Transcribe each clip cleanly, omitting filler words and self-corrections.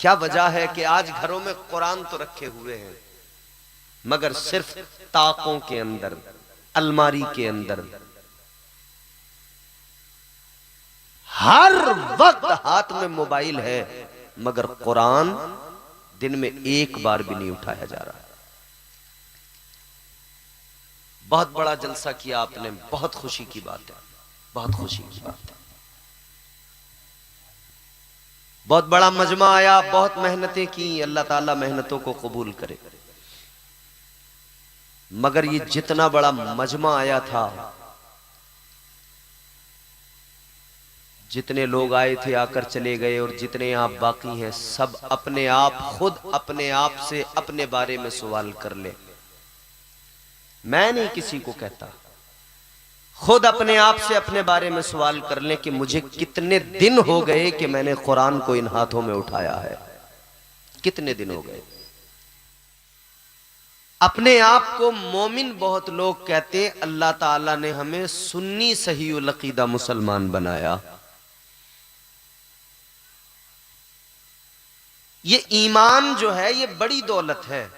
क्या वजह है कि आज घरों में कुरान तो रखे हुए हैं मगर सिर्फ ताकों के अंदर, अलमारी के अंदर, हर वक्त हाथ में मोबाइल है मगर कुरान दिन में एक बार भी नहीं उठाया जा रहा। बहुत बड़ा जलसा किया आपने, बहुत खुशी की बात है, बहुत खुशी की बात है। बहुत बड़ा मजमा आया, बहुत मेहनतें की, अल्लाह ताला मेहनतों को कबूल करे। मगर ये जितना बड़ा मजमा आया था, जितने लोग आए थे आकर चले गए, और जितने आप बाकी हैं सब अपने आप, खुद अपने आप से अपने बारे में सवाल कर ले। मैं नहीं किसी को कहता, खुद अपने आप से अपने बारे में सवाल कर ले कि मुझे कितने दिन हो गए कि मैंने कुरान को इन हाथों में उठाया है, कितने दिन हो गए। अपने आप को मोमिन बहुत लोग कहते, अल्लाह ताला ने हमें सुन्नी सही उल अकीदा मुसलमान बनाया। ये ईमान जो है ये बड़ी दौलत है।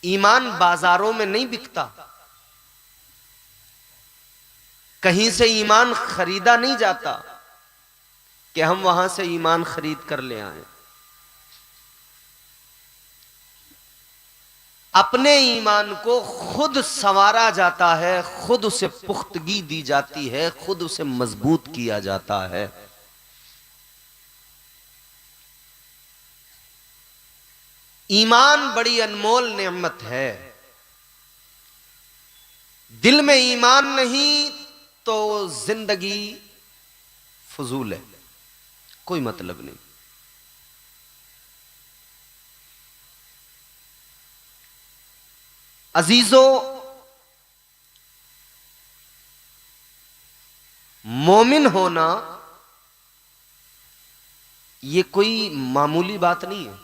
ईमान बाजारों में नहीं बिकता, कहीं से ईमान खरीदा नहीं जाता कि हम वहां से ईमान खरीद कर ले आए। अपने ईमान को खुद संवारा जाता है, खुद उसे पुख्तगी दी जाती है, खुद उसे मजबूत किया जाता है। ईमान बड़ी अनमोल नेमत है। दिल में ईमान नहीं तो जिंदगी फजूल है, कोई मतलब नहीं। अजीजों, मोमिन होना ये कोई मामूली बात नहीं है,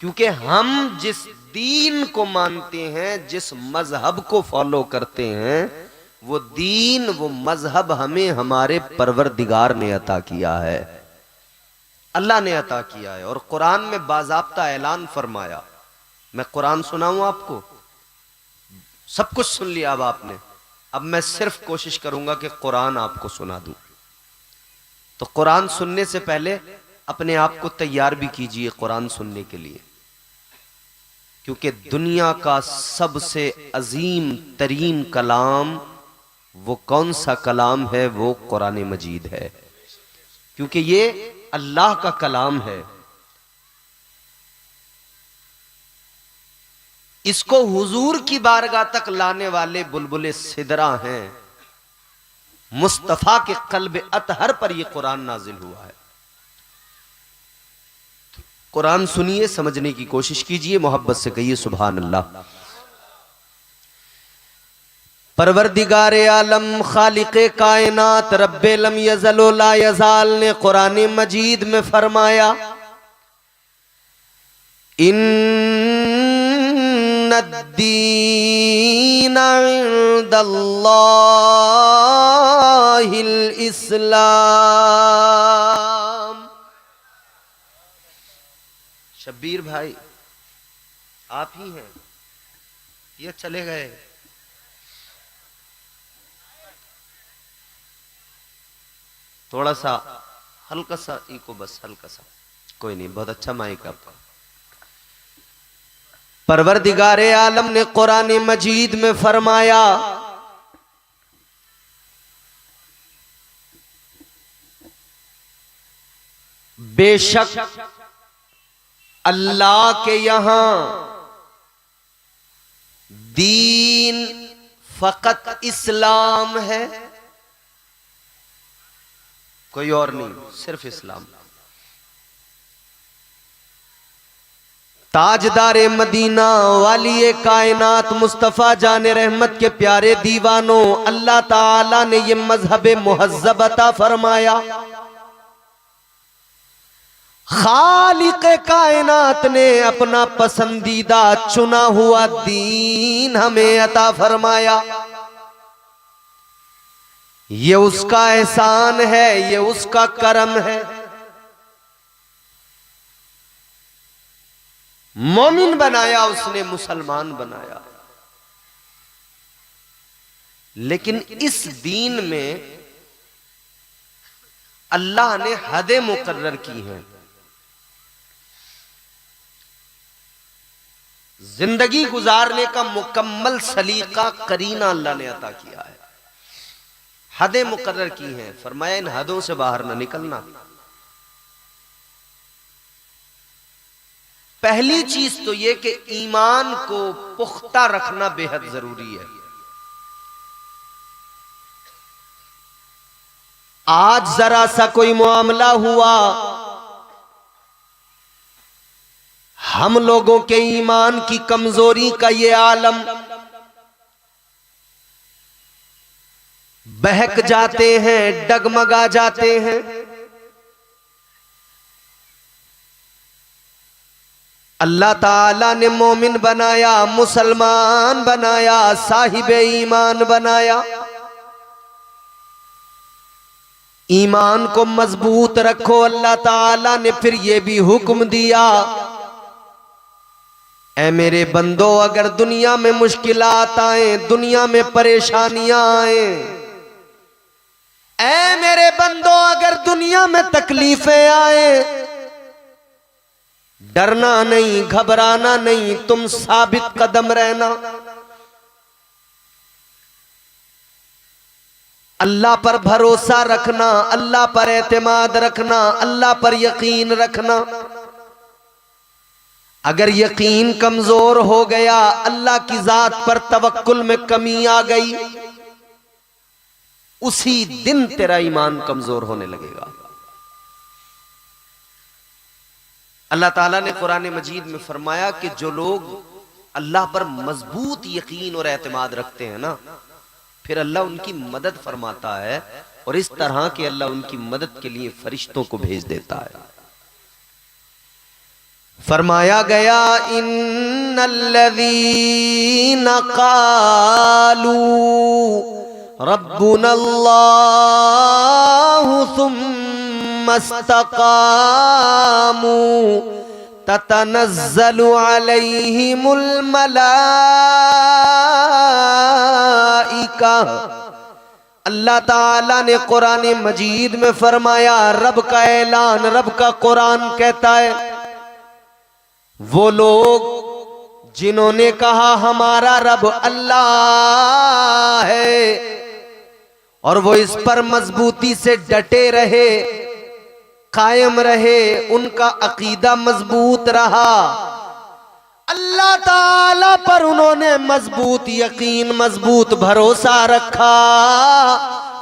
क्योंकि हम जिस दीन को मानते हैं, जिस मजहब को फॉलो करते हैं, वो दीन, वो मजहब हमें हमारे परवरदिगार ने अता किया है, अल्लाह ने अता किया है। और कुरान में बाज़ाब्ता ऐलान फरमाया। मैं कुरान सुनाऊं आपको? सब कुछ सुन लिया अब आपने, अब मैं सिर्फ कोशिश करूंगा कि कुरान आपको सुना दूं। तो कुरान सुनने से पहले अपने आप को तैयार भी कीजिए कुरान सुनने के लिए, क्योंकि दुनिया का सबसे अजीम तरीन कलाम वो कौन सा कलाम है? वो कुरान मजीद है, क्योंकि ये अल्लाह का कलाम है। इसको हुजूर की बारगाह तक लाने वाले बुलबुले सिदरा हैं। मुस्तफा के कल्ब अतहर पर यह कुरान नाजिल हुआ है। कुरान सुनिए, समझने की कोशिश कीजिए, मोहब्बत से कहिए सुभान अल्लाह। परवरदिगार आलम, खालिक़े कायनात, रब्बे लम यज़ल व ला यज़ाल ने कुरान मजीद में फरमाया, इन्नद्दीन इंदल्लाहिल इस्लाम। शब्बीर भाई आप ही हैं? ये चले गए? थोड़ा सा हल्का सा इको, बस हल्का सा, कोई नहीं, बहुत अच्छा माइक आपका। परवरदिगार आलम ने कुरान मजीद में फरमाया, बेशक अल्लाह के यहां दीन फकत इस्लाम है, कोई और नहीं, सिर्फ इस्लाम। ताजदारे मदीना, वाली कायनात, मुस्तफा जाने रहमत के प्यारे दीवानों, अल्लाह ताला ने ये मजहब मुहज्जब अता फरमाया। खालिक़े कायनात ने अपना पसंदीदा चुना हुआ दीन हमें अता फरमाया। ये उसका एहसान है, ये उसका करम है। मोमिन बनाया उसने, मुसलमान बनाया। लेकिन इस दीन में अल्लाह ने हदें मुकर्रर की हैं। जिंदगी गुजारने का मुकम्मल सलीका करीना अल्लाह ने अता किया है। हदें मुकर्रर की हैं, फरमाया इन हदों से बाहर ना निकलना। पहली चीज तो यह कि ईमान को पुख्ता रखना बेहद जरूरी है। आज जरा सा कोई मामला हुआ, हम लोगों के ईमान की कमजोरी का ये आलम, बहक जाते हैं, डगमगा जाते हैं। अल्लाह ताला ने मोमिन बनाया, मुसलमान बनाया, साहिबे ईमान बनाया। ईमान को मजबूत रखो। अल्लाह ताला ने फिर यह भी हुक्म दिया, ऐ मेरे बंदो, अगर दुनिया में मुश्किलात आए, दुनिया में परेशानियां आए, ऐ मेरे बंदो, अगर दुनिया में तकलीफें आए, डरना नहीं, घबराना नहीं, तुम साबित कदम रहना। अल्लाह पर भरोसा रखना, अल्लाह पर एतमाद रखना, अल्लाह पर यकीन रखना। अगर यकीन कमजोर हो गया, अल्लाह की जात पर तवक्कुल में कमी आ गई, उसी दिन तेरा ईमान कमजोर होने लगेगा। अल्लाह ताला ने कुरान मजीद में फरमाया कि जो लोग अल्लाह पर मजबूत यकीन और एतमाद रखते हैं ना, फिर अल्लाह उनकी मदद फरमाता है, और इस तरह के अल्लाह उनकी मदद के लिए फरिश्तों को भेज देता है। फरमाया गया, इन्नल्लज़ीना क़ालू रब्बुनल्लाहु सुम्मा इस्तक़ामू ततनज़्ज़लु अलैहिमुल मलाइका। अल्लाह ताला ने कुरान मजीद में फरमाया, रब का ऐलान, रब का कुरान कहता है, वो लोग जिन्होंने कहा हमारा रब अल्लाह है, और वो इस पर मजबूती से डटे रहे, कायम रहे, उनका अकीदा मजबूत रहा, अल्लाह ताला पर उन्होंने मजबूत यकीन, मजबूत भरोसा रखा।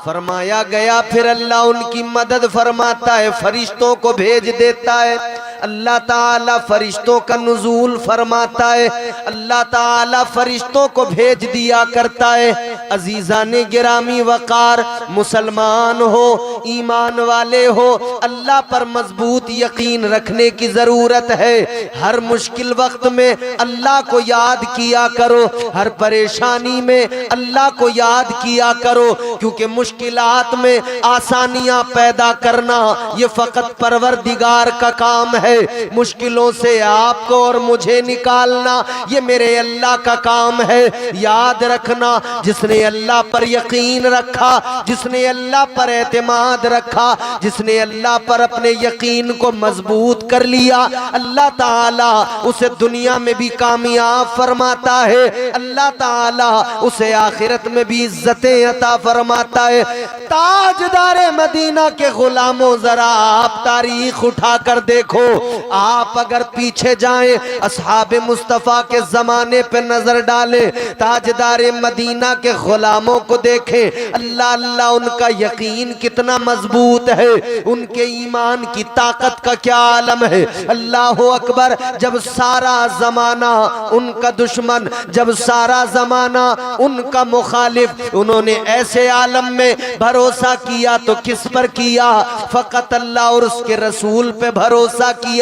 फरमाया गया फिर अल्लाह उनकी मदद फरमाता है, फरिश्तों को भेज देता है। अल्लाह ताला फरिश्तों का नुज़ूल फरमाता है, अल्लाह ताला फरिश्तों को भेज दिया करता है। अजीज़ाने गिरामी वक़ार, मुसलमान हो, ईमान वाले हो, अल्लाह पर मजबूत यकीन रखने की ज़रूरत है। हर मुश्किल वक्त में अल्लाह को याद किया करो, हर परेशानी में अल्लाह को याद किया करो, क्योंकि मुश्किलात में आसानियां पैदा करना ये फ़कत परवरदिगार का काम है। मुश्किलों से आपको और मुझे निकालना ये मेरे अल्लाह का काम है। याद रखना, जिसने अल्लाह पर यकीन रखा, जिसने अल्लाह पर एतमाद रखा, जिसने अल्लाह पर अपने यकीन को मजबूत कर लिया, अल्लाह ताला उसे दुनिया में भी कामयाब फरमाता है, अल्लाह ताला उसे आखिरत में भी इज्जतें अता फरमाता है। ताजदारे मदीना के गुलामों, जरा आप तारीख उठाकर देखो। आप अगर पीछे जाएं, असहाबे मुस्तफा के जमाने पे नजर डालें, ताजदारे मदीना के गुलामों को देखें, अल्लाह अल्लाह उनका यकीन कितना मजबूत है, उनके ईमान की ताकत का क्या आलम है। अल्लाह अकबर। जब सारा जमाना उनका दुश्मन, जब सारा जमाना उनका मुखालिफ, उन्होंने ऐसे आलम में भरोसा किया तो किस पर किया? फकत अल्लाह और उसके रसूल पे भरोसा किया।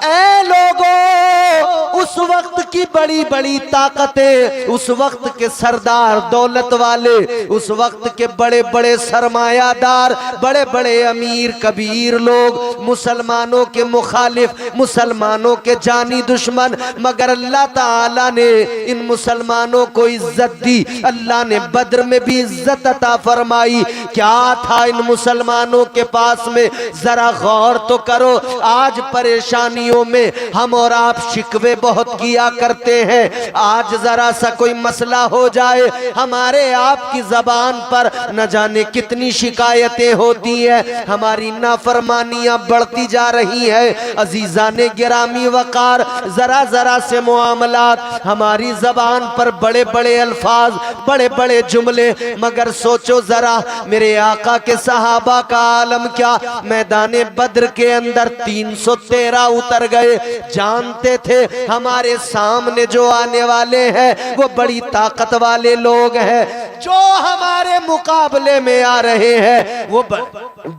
ऐ लोगों, उस वक्त की बड़ी बड़ी ताकतें, उस वक्त के सरदार दौलत वाले, उस वक्त के बड़े बड़े सरमायादार, बड़े बड़े अमीर कबीर लोग मुसलमानों के मुखालिफ, मुसलमानों के जानी दुश्मन, मगर अल्लाह ताला ने इन मुसलमानों को इज्जत दी। अल्लाह ने बद्र में भी इज्जत अता फरमाई। क्या था इन मुसलमानों के पास में, जरा गौर तो करो। आज परेशानियों में हम और आप शिकवे बहुत किया करते हैं। आज जरा सा कोई मसला हो जाए, हमारे आपकी जबान पर न जाने कितनी शिकायतें होती हैं, हमारी नाफरमानियां बढ़ती जा रही है। अजीजा ने गिरामी वकार, जरा जरा से मामलात, हमारी जबान पर बड़े बड़े अल्फाज, बड़े बड़े जुमले, मगर सोचो जरा मेरे आका के सहाबा का आलम क्या। मैदाने बद्र के अंदर 313 उतर गए, जानते थे हमारे सामने जो आने वाले हैं वो बड़ी ताकत वाले लोग हैं। जो हमारे मुकाबले में आ रहे हैं वो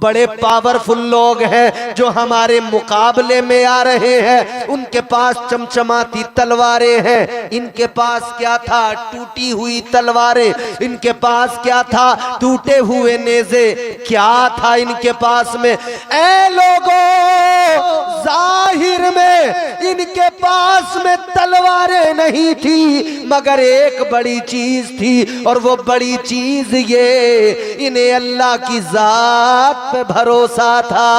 बड़े पावरफुल लोग हैं। जो हमारे मुकाबले में आ रहे हैं उनके पास चमचमाती तलवारें हैं। इनके पास क्या था? टूटी हुई तलवारें। इनके पास क्या था? टूटे हुए नेज़े। क्या था इनके पास में? ऐ लोगों, जाहिर में इनके पास में तलवारें नहीं थी, मगर एक बड़ी चीज थी, और वो बड़ी चीज ये, इन्हें अल्लाह की जात पे भरोसा था।